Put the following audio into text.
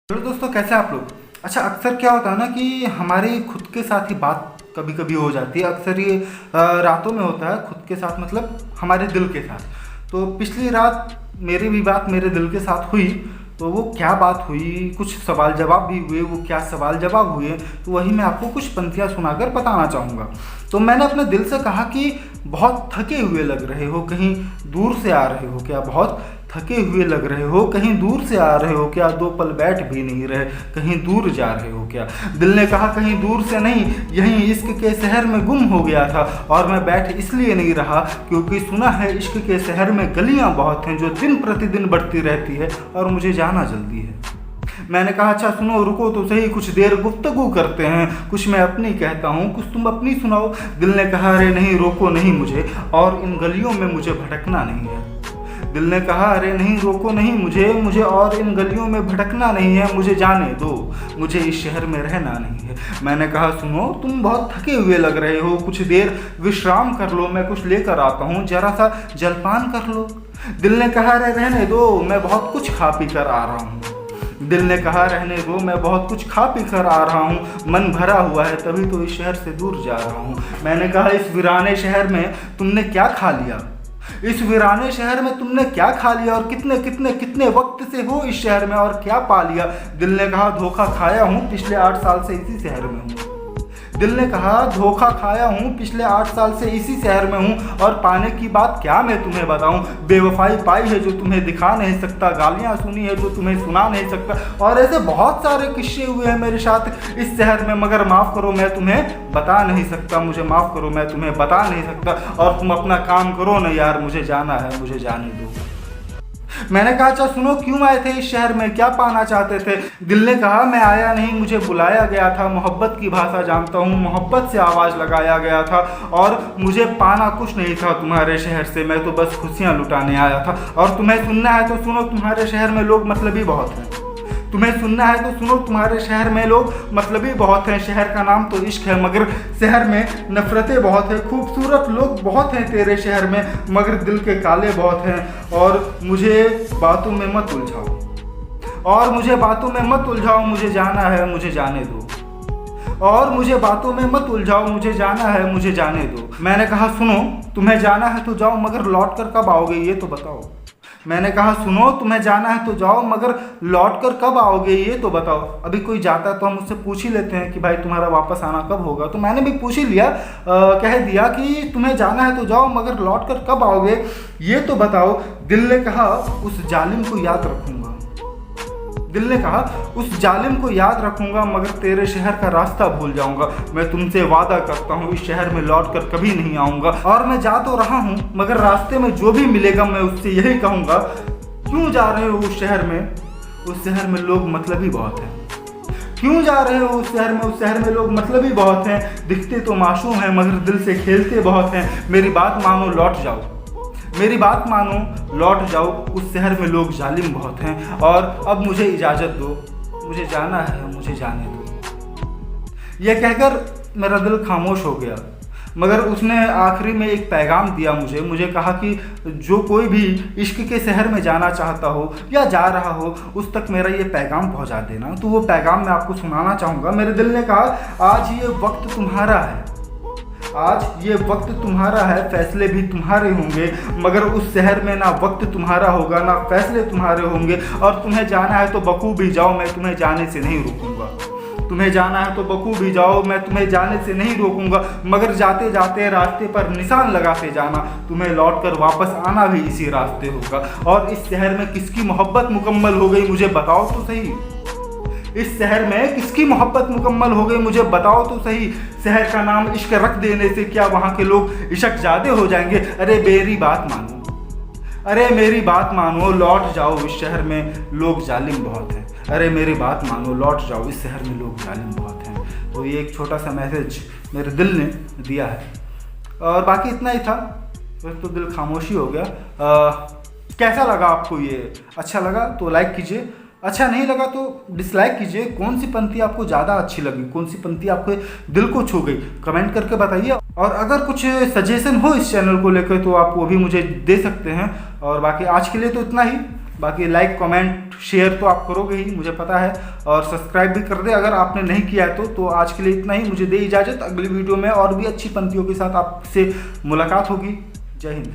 Hello दोस्तों, कैसे हैं आप लोग। अच्छा, अक्सर क्या होता है ना कि हमारे खुद के साथ ही बात कभी कभी हो जाती है। अक्सर ये रातों में होता है, खुद के साथ मतलब हमारे दिल के साथ। तो पिछली रात मेरी भी बात मेरे दिल के साथ हुई। तो वो क्या बात हुई, कुछ सवाल जवाब भी हुए। वो क्या सवाल जवाब हुए, तो वही मैं आपको कुछ पंक्तियाँ सुनाकर बताना चाहूँगा। तो मैंने अपने दिल से कहा कि बहुत थके हुए लग रहे हो, कहीं दूर से आ रहे हो क्या। बहुत थके हुए लग रहे हो, कहीं दूर से आ रहे हो क्या। दो पल बैठ भी नहीं रहे, कहीं दूर जा रहे हो क्या। दिल ने कहा कहीं दूर से नहीं, यहीं इश्क के शहर में गुम हो गया था। और मैं बैठ इसलिए नहीं रहा क्योंकि सुना है इश्क के शहर में गलियां बहुत हैं जो दिन प्रतिदिन बढ़ती रहती है और मुझे जाना जल्दी है। मैंने कहा अच्छा सुनो, रुको तो सही, कुछ देर गुफ्तगू करते हैं। कुछ मैं अपनी कहता हूँ, कुछ तुम अपनी सुनाओ। दिल ने कहा अरे नहीं, रोको नहीं मुझे, और इन गलियों में मुझे भटकना नहीं है। दिल ने कहा अरे नहीं, रोको नहीं मुझे और इन गलियों में भटकना नहीं है। मुझे जाने दो, मुझे इस शहर में रहना नहीं है। मैंने कहा सुनो, तुम बहुत थके हुए लग रहे हो, कुछ देर विश्राम कर लो, मैं कुछ लेकर आता हूँ, जरा सा जलपान कर लो। दिल ने कहा अरे रहने दो, मैं बहुत कुछ खा पी कर आ रहा हूँ। दिल ने कहा रहने दो, मैं बहुत कुछ खा पी कर आ रहा हूँ, मन भरा हुआ है तभी तो इस शहर से दूर जा रहा हूँ। मैंने कहा इस वीराने शहर में तुमने क्या खा लिया, इस वीराने शहर में तुमने क्या खा लिया, और कितने कितने कितने वक्त से हो इस शहर में और क्या पा लिया। दिल ने कहा धोखा खाया हूँ, पिछले 8 साल से इसी शहर में हूँ। दिल ने कहा धोखा खाया हूँ, पिछले 8 साल से इसी शहर में हूँ, और पाने की बात क्या मैं तुम्हें बताऊँ। बेवफाई पाई है जो तुम्हें दिखा नहीं सकता, गालियाँ सुनी है जो तुम्हें सुना नहीं सकता, और ऐसे बहुत सारे किस्से हुए हैं मेरे साथ इस शहर में, मगर माफ़ करो मैं तुम्हें बता नहीं सकता। मुझे माफ़ करो, मैं तुम्हें बता नहीं सकता, और तुम अपना काम करो ना यार, मुझे जाना है, मुझे जाने दो। मैंने कहा अच्छा सुनो, क्यों आए थे इस शहर में, क्या पाना चाहते थे। दिल ने कहा मैं आया नहीं, मुझे बुलाया गया था, मोहब्बत की भाषा जानता हूँ, मोहब्बत से आवाज़ लगाया गया था, और मुझे पाना कुछ नहीं था तुम्हारे शहर से, मैं तो बस खुशियाँ लुटाने आया था। और तुम्हें सुनना है तो सुनो, तुम्हारे शहर में लोग मतलबी बहुत हैं। तुम्हें सुनना है तो सुनो, तुम्हारे शहर में लोग मतलबी बहुत हैं। शहर का नाम तो इश्क है, मगर शहर में नफरतें बहुत हैं। खूबसूरत लोग बहुत हैं तेरे शहर में, मगर दिल के काले बहुत हैं। और मुझे बातों में मत उलझाओ, और मुझे बातों में मत उलझाओ, मुझे जाना है, मुझे जाने दो। और मुझे बातों में मत उलझाओ, मुझे जाना है, मुझे जाने दो। मैंने कहा सुनो, तुम्हें जाना है तो जाओ, मगर लौट कर कब आओगे ये तो बताओ। मैंने कहा सुनो, तुम्हें जाना है तो जाओ, मगर लौट कर कब आओगे ये तो बताओ। अभी कोई जाता है तो हम उससे पूछ ही लेते हैं कि भाई तुम्हारा वापस आना कब होगा। तो मैंने भी पूछ ही लिया, कह दिया कि तुम्हें जाना है तो जाओ, मगर लौट कर कब आओगे ये तो बताओ। दिल ने कहा उस जालिम को याद रखूंगा, दिल ने कहा उस जालिम को याद रखूंगा, मगर तेरे शहर का रास्ता भूल जाऊंगा। मैं तुमसे वादा करता हूँ इस शहर में लौट कर कभी नहीं आऊँगा। और मैं जा तो रहा हूँ, मगर रास्ते में जो भी मिलेगा मैं उससे यही कहूँगा, क्यों जा रहे हो उस शहर में, उस शहर में लोग मतलबी बहुत हैं। क्यों जा रहे हो उस शहर में, उस शहर में लोग मतलबी बहुत हैं। दिखते तो मासूम हैं मगर दिल से खेलते बहुत हैं। मेरी बात मानो, लौट जाओ, मेरी बात मानो, लौट जाओ, उस शहर में लोग जालिम बहुत हैं। और अब मुझे इजाज़त दो, मुझे जाना है, मुझे जाने दो। यह कहकर मेरा दिल खामोश हो गया, मगर उसने आखिरी में एक पैगाम दिया मुझे कहा कि जो कोई भी इश्क के शहर में जाना चाहता हो या जा रहा हो, उस तक मेरा ये पैगाम पहुंचा देना। तो वो पैगाम मैं आपको सुनाना चाहूँगा। मेरे दिल ने कहा आज ये वक्त तुम्हारा है, आज ये वक्त तुम्हारा है, फैसले भी तुम्हारे होंगे, मगर उस शहर में ना वक्त तुम्हारा होगा ना फैसले तुम्हारे होंगे। और तुम्हें जाना है तो बखूबी जाओ, मैं तुम्हें जाने से नहीं रोकूंगा। तुम्हें जाना है तो बखूबी जाओ, मैं तुम्हें जाने से नहीं रोकूंगा, मगर जाते जाते रास्ते पर निशान लगाते जाना, तुम्हें लौटकर वापस आना भी इसी रास्ते होगा। और इस शहर में किसकी मोहब्बत मुकम्मल हो गई मुझे बताओ तो सही, इस शहर में किसकी मोहब्बत मुकम्मल हो गई मुझे बताओ तो सही। शहर का नाम इश्क रख देने से क्या वहाँ के लोग इश्क ज़्यादा हो जाएंगे। अरे मेरी बात मानो, अरे मेरी बात मानो, लौट जाओ, इस शहर में लोग जालिम बहुत हैं। अरे मेरी बात मानो, लौट जाओ, इस शहर में लोग जालिम बहुत हैं। तो ये एक छोटा सा मैसेज मेरे दिल ने दिया है, और बाकी इतना ही था। तो दिल खामोशी हो गया। कैसा लगा आपको ये, अच्छा लगा तो लाइक कीजिए, अच्छा नहीं लगा तो डिसलाइक कीजिए। कौन सी पंक्ति आपको ज़्यादा अच्छी लगी, कौन सी पंक्ति आपके दिल को छू गई, कमेंट करके बताइए। और अगर कुछ सजेशन हो इस चैनल को लेकर तो आप वो भी मुझे दे सकते हैं। और बाकी आज के लिए तो इतना ही। बाकी लाइक कमेंट शेयर तो आप करोगे ही, मुझे पता है, और सब्सक्राइब भी कर दे अगर आपने नहीं किया है तो आज के लिए इतना ही। मुझे दे इजाज़त, अगली वीडियो में और भी अच्छी पंक्तियों के साथ आपसे मुलाकात होगी। जय हिंद।